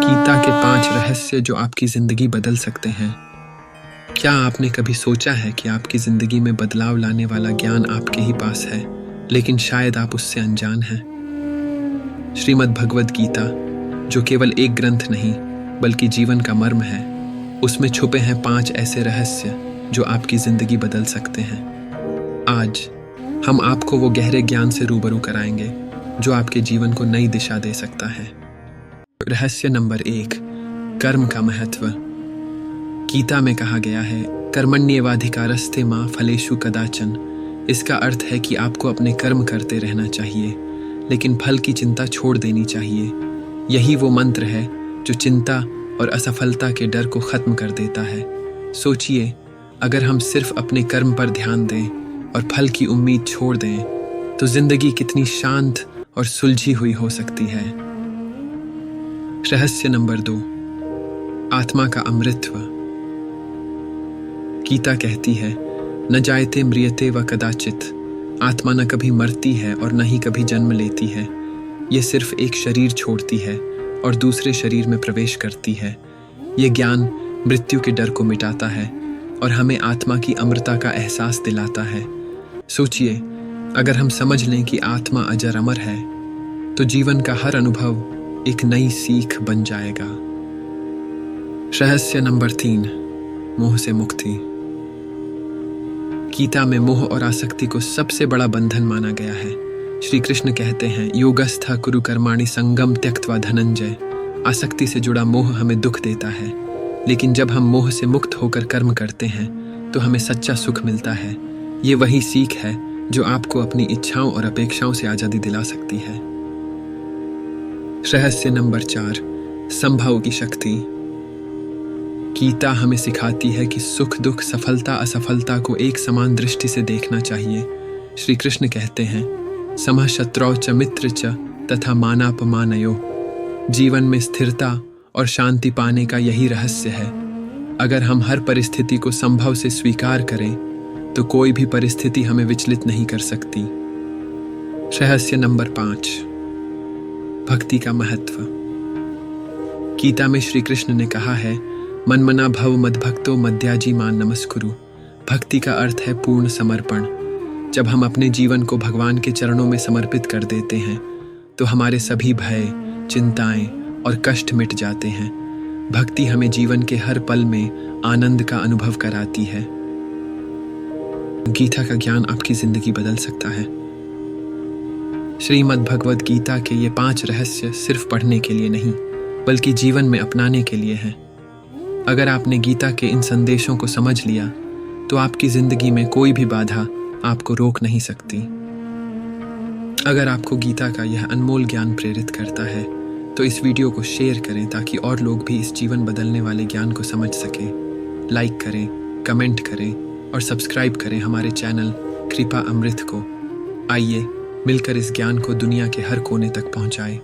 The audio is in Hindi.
गीता के 5 रहस्य जो आपकी जिंदगी बदल सकते हैं। क्या आपने कभी सोचा है कि आपकी जिंदगी में बदलाव लाने वाला ज्ञान आपके ही पास है, लेकिन शायद आप उससे अनजान हैं। श्रीमद् भगवद गीता, जो केवल एक ग्रंथ नहीं बल्कि जीवन का मर्म है, उसमें छुपे हैं 5 ऐसे रहस्य जो आपकी जिंदगी बदल सकते हैं। आज हम आपको वो गहरे ज्ञान से रूबरू कराएंगे जो आपके जीवन को नई दिशा दे सकता है। रहस्य नंबर 1, कर्म का महत्व। गीता में कहा गया है, कर्मण्येवाधिकारस्ते मां फलेषु कदाचन। इसका अर्थ है कि आपको अपने कर्म करते रहना चाहिए, लेकिन फल की चिंता छोड़ देनी चाहिए। यही वो मंत्र है जो चिंता और असफलता के डर को खत्म कर देता है। सोचिए, अगर हम सिर्फ अपने कर्म पर ध्यान दें और फल की उम्मीद छोड़ दें, तो जिंदगी कितनी शांत और सुलझी हुई हो सकती है। रहस्य नंबर 2, आत्मा का अमृतत्व। गीता कहती है, न जायते म्रियते व कदाचित। आत्मा न कभी मरती है और न ही कभी जन्म लेती है। ये सिर्फ एक शरीर छोड़ती है और दूसरे शरीर में प्रवेश करती है। ये ज्ञान मृत्यु के डर को मिटाता है और हमें आत्मा की अमरता का एहसास दिलाता है। सोचिए, अगर हम समझ लें कि आत्मा अजर अमर है, तो जीवन का हर अनुभव एक नई सीख बन जाएगा। रहस्य नंबर 3, मोह से मुक्ति। गीता में मोह और आसक्ति को सबसे बड़ा बंधन माना गया है। श्री कृष्ण कहते हैं, योगस्थ कुरु कर्माणि संगम त्यक्त्वा धनंजय। आसक्ति से जुड़ा मोह हमें दुख देता है, लेकिन जब हम मोह से मुक्त होकर कर्म करते हैं तो हमें सच्चा सुख मिलता है। ये वही सीख है जो आपको अपनी इच्छाओं और अपेक्षाओं से आजादी दिला सकती है। रहस्य नंबर 4, संभव की शक्ति। गीता हमें सिखाती है कि सुख दुख, सफलता असफलता को एक समान दृष्टि से देखना चाहिए। श्री कृष्ण कहते हैं, समः शत्रौ च मित्र च तथा मानापमानयो। जीवन में स्थिरता और शांति पाने का यही रहस्य है। अगर हम हर परिस्थिति को संभव से स्वीकार करें, तो कोई भी परिस्थिति हमें विचलित नहीं कर सकती। रहस्य नंबर 5, भक्ति का महत्व। गीता में श्री कृष्ण ने कहा है, मनमना भव मद्भक्तो मद्याजी मान नमस्कुरु। भक्ति का अर्थ है पूर्ण समर्पण। जब हम अपने जीवन को भगवान के चरणों में समर्पित कर देते हैं, तो हमारे सभी भय, चिंताएं और कष्ट मिट जाते हैं। भक्ति हमें जीवन के हर पल में आनंद का अनुभव कराती है। गीता का ज्ञान आपकी जिंदगी बदल सकता है। श्रीमद् भगवद गीता के ये 5 रहस्य सिर्फ पढ़ने के लिए नहीं, बल्कि जीवन में अपनाने के लिए हैं। अगर आपने गीता के इन संदेशों को समझ लिया, तो आपकी जिंदगी में कोई भी बाधा आपको रोक नहीं सकती। अगर आपको गीता का यह अनमोल ज्ञान प्रेरित करता है, तो इस वीडियो को शेयर करें ताकि और लोग भी इस जीवन बदलने वाले ज्ञान को समझ सकें। लाइक करें, कमेंट करें और सब्सक्राइब करें हमारे चैनल कृपा अमृत को। आइए मिलकर इस ज्ञान को दुनिया के हर कोने तक पहुंचाएं।